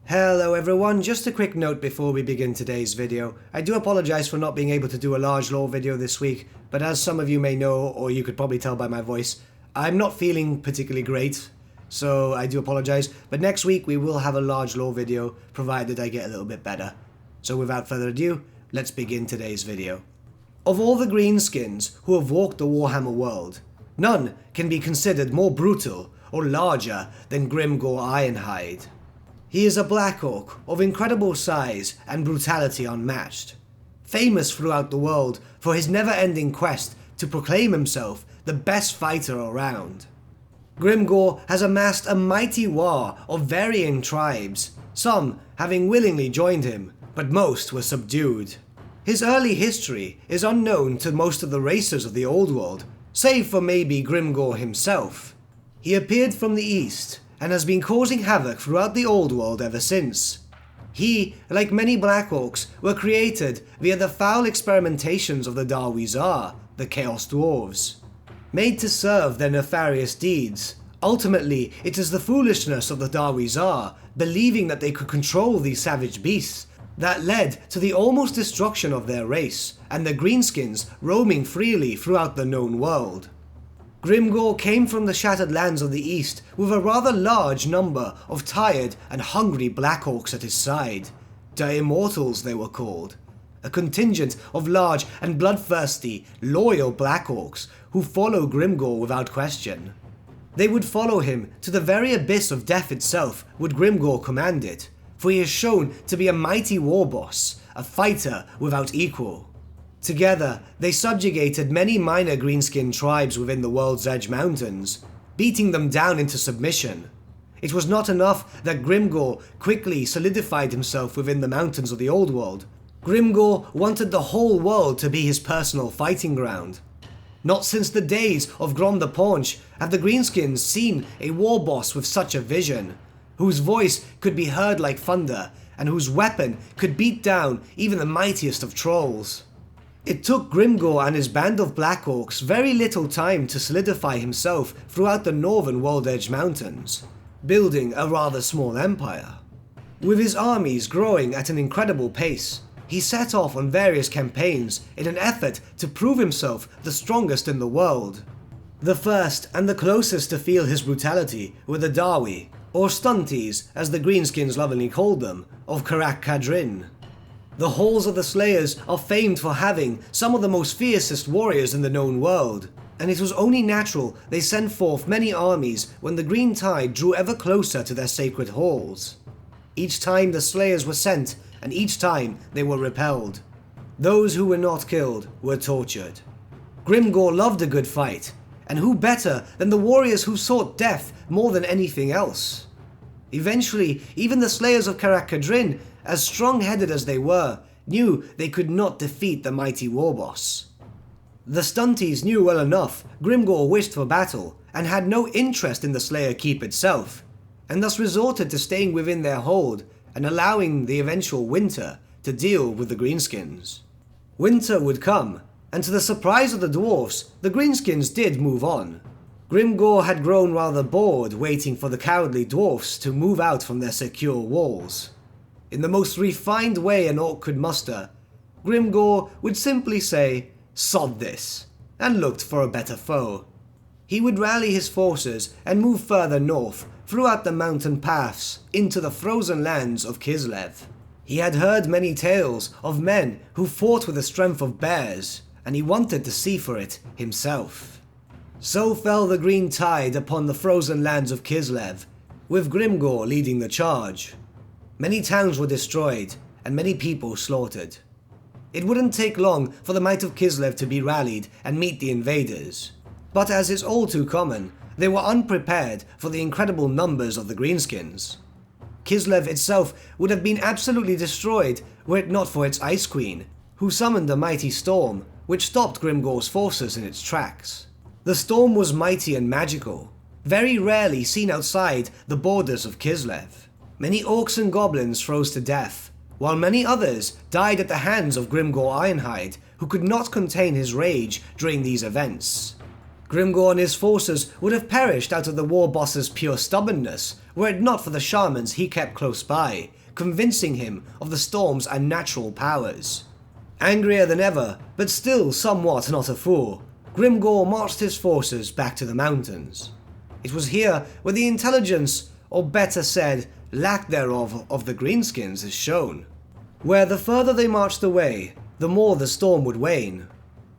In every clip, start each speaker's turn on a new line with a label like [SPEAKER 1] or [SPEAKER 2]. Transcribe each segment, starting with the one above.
[SPEAKER 1] Hello everyone, just a quick note before we begin today's video. I do apologise for not being able to do a large lore video this week, but as some of you may know, or you could probably tell by my voice, I'm not feeling particularly great, so I do apologise, but next week we will have a large lore video, provided I get a little bit better. So without further ado, let's begin today's video. Of all the greenskins who have walked the Warhammer world, none can be considered more brutal or larger than Grimgor Ironhide. He is a Black Orc of incredible size and brutality unmatched, famous throughout the world for his never-ending quest to proclaim himself the best fighter around. Grimgor has amassed a mighty war of varying tribes, some having willingly joined him, but most were subdued. His early history is unknown to most of the racers of the Old World, save for maybe Grimgor himself. He appeared from the east, and has been causing havoc throughout the Old World ever since. He, like many Black Orcs, were created via the foul experimentations of the Darwizar, the Chaos Dwarves. Made to serve their nefarious deeds, ultimately it is the foolishness of the Darwizar, believing that they could control these savage beasts, that led to the almost destruction of their race, and the greenskins roaming freely throughout the known world. Grimgor came from the shattered lands of the east with a rather large number of tired and hungry Black Orcs at his side. The Immortals they were called. A contingent of large and bloodthirsty, loyal Black Orcs who follow Grimgor without question. They would follow him to the very abyss of death itself would Grimgor command it, for he is shown to be a mighty war boss, a fighter without equal. Together, they subjugated many minor greenskin tribes within the World's Edge Mountains, beating them down into submission. It was not enough that Grimgor quickly solidified himself within the mountains of the Old World. Grimgor wanted the whole world to be his personal fighting ground. Not since the days of Grom the Paunch have the greenskins seen a war boss with such a vision, whose voice could be heard like thunder, and whose weapon could beat down even the mightiest of trolls. It took Grimgor and his band of Black Orcs very little time to solidify himself throughout the northern World Edge Mountains, building a rather small empire. With his armies growing at an incredible pace, he set off on various campaigns in an effort to prove himself the strongest in the world. The first and the closest to feel his brutality were the Dawi, or Stunties as the greenskins lovingly called them, of Karak-Kadrin. The halls of the Slayers are famed for having some of the most fiercest warriors in the known world, and it was only natural they sent forth many armies when the green tide drew ever closer to their sacred halls. Each time the Slayers were sent, and each time they were repelled. Those who were not killed were tortured. Grimgor loved a good fight, and who better than the warriors who sought death more than anything else? Eventually, even the Slayers of Karak-Kadrin, as strong-headed as they were, knew they could not defeat the mighty warboss. The Stunties knew well enough Grimgor wished for battle, and had no interest in the Slayer Keep itself, and thus resorted to staying within their hold, and allowing the eventual winter to deal with the greenskins. Winter would come, and to the surprise of the dwarfs, the greenskins did move on. Grimgor had grown rather bored waiting for the cowardly dwarfs to move out from their secure walls. In the most refined way an orc could muster, Grimgor would simply say, "Sod this," and looked for a better foe. He would rally his forces and move further north, throughout the mountain paths, into the frozen lands of Kislev. He had heard many tales of men who fought with the strength of bears, and he wanted to see for it himself. So fell the green tide upon the frozen lands of Kislev, with Grimgor leading the charge. Many towns were destroyed, and many people slaughtered. It wouldn't take long for the might of Kislev to be rallied and meet the invaders. But as is all too common, they were unprepared for the incredible numbers of the greenskins. Kislev itself would have been absolutely destroyed were it not for its Ice Queen, who summoned a mighty storm, which stopped Grimgor's forces in its tracks. The storm was mighty and magical, very rarely seen outside the borders of Kislev. Many orcs and goblins froze to death, while many others died at the hands of Grimgor Ironhide, who could not contain his rage during these events. Grimgor and his forces would have perished out of the war boss's pure stubbornness, were it not for the shamans he kept close by, convincing him of the storm's unnatural powers. Angrier than ever, but still somewhat not a fool, Grimgor marched his forces back to the mountains. It was here where the intelligence, or better said, lack thereof, of the greenskins is shown. Where the further they marched away, the more the storm would wane.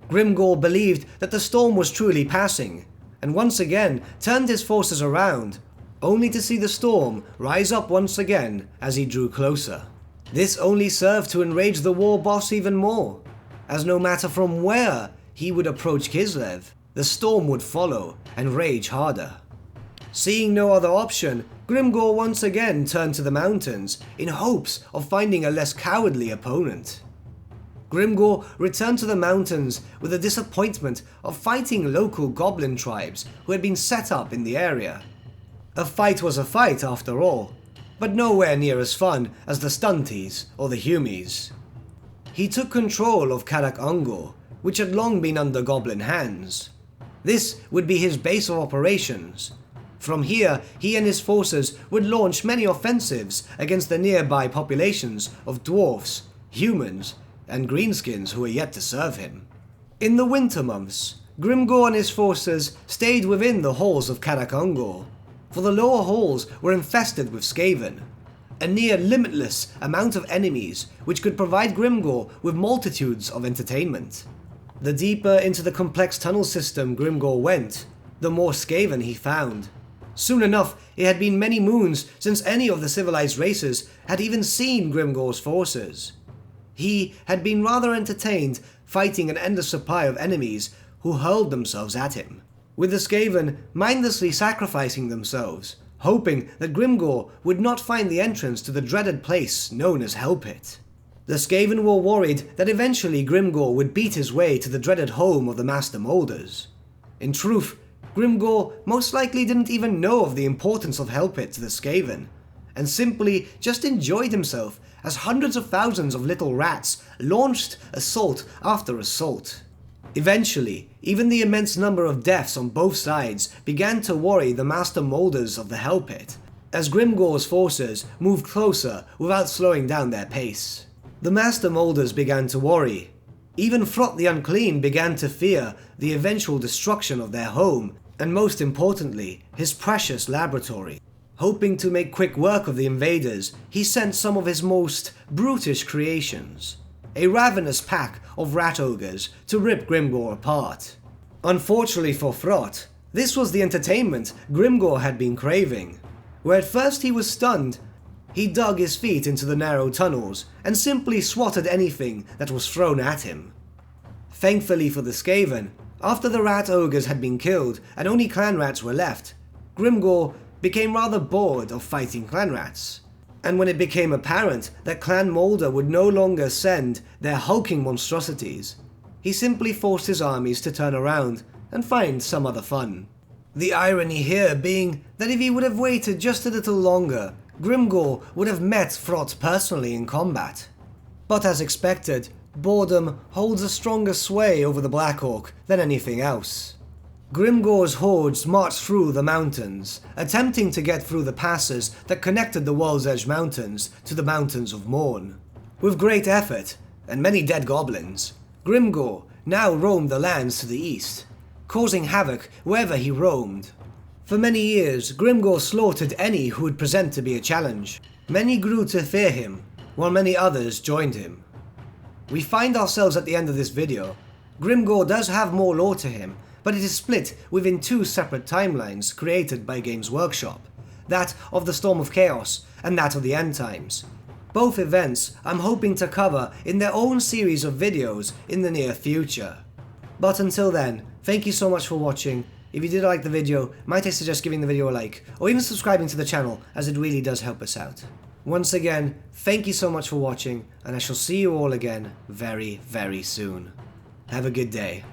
[SPEAKER 1] Grimgor believed that the storm was truly passing, and once again turned his forces around, only to see the storm rise up once again as he drew closer. This only served to enrage the war boss even more, as no matter from where he would approach Kislev, the storm would follow and rage harder. Seeing no other option, Grimgor once again turned to the mountains in hopes of finding a less cowardly opponent. Grimgor returned to the mountains with the disappointment of fighting local goblin tribes who had been set up in the area. A fight was a fight after all, but nowhere near as fun as the Stunties or the Humies. He took control of Karak Ungor, which had long been under goblin hands. This would be his base of operations. From here, he and his forces would launch many offensives against the nearby populations of dwarfs, humans, and greenskins who were yet to serve him. In the winter months, Grimgor and his forces stayed within the halls of Karak Ungor, for the lower halls were infested with Skaven, a near limitless amount of enemies which could provide Grimgor with multitudes of entertainment. The deeper into the complex tunnel system Grimgor went, the more Skaven he found. Soon enough, it had been many moons since any of the civilized races had even seen Grimgor's forces. He had been rather entertained fighting an endless supply of enemies who hurled themselves at him, with the Skaven mindlessly sacrificing themselves, hoping that Grimgor would not find the entrance to the dreaded place known as Hell Pit. The Skaven were worried that eventually Grimgor would beat his way to the dreaded home of the Master Molders. In truth, Grimgor most likely didn't even know of the importance of Hell Pit to the Skaven, and simply just enjoyed himself as hundreds of thousands of little rats launched assault after assault. Eventually, even the immense number of deaths on both sides began to worry the Master Molders of the Hell Pit, as Grimgor's forces moved closer without slowing down their pace. The Master Molders began to worry. Even Frot the Unclean began to fear the eventual destruction of their home, and most importantly, his precious laboratory. Hoping to make quick work of the invaders, he sent some of his most brutish creations, a ravenous pack of rat ogres, to rip Grimgor apart. Unfortunately for Frot, this was the entertainment Grimgor had been craving. Where at first he was stunned, he dug his feet into the narrow tunnels and simply swatted anything that was thrown at him. Thankfully for the Skaven, after the rat ogres had been killed and only clan rats were left, Grimgor became rather bored of fighting clan rats. And when it became apparent that Clan Molder would no longer send their hulking monstrosities, he simply forced his armies to turn around and find some other fun. The irony here being that if he would have waited just a little longer, Grimgor would have met Frot personally in combat. But as expected, boredom holds a stronger sway over the Black Orc than anything else. Grimgor's hordes marched through the mountains, attempting to get through the passes that connected the World's Edge Mountains to the Mountains of Morn. With great effort, and many dead goblins, Grimgor now roamed the lands to the east, causing havoc wherever he roamed. For many years, Grimgor slaughtered any who would present to be a challenge. Many grew to fear him, while many others joined him. We find ourselves at the end of this video. Grimgor does have more lore to him, but it is split within two separate timelines created by Games Workshop, that of the Storm of Chaos and that of the End Times. Both events I'm hoping to cover in their own series of videos in the near future. But until then, thank you so much for watching. If you did like the video, might I suggest giving the video a like, or even subscribing to the channel, as it really does help us out. Once again, thank you so much for watching, and I shall see you all again very, very soon. Have a good day.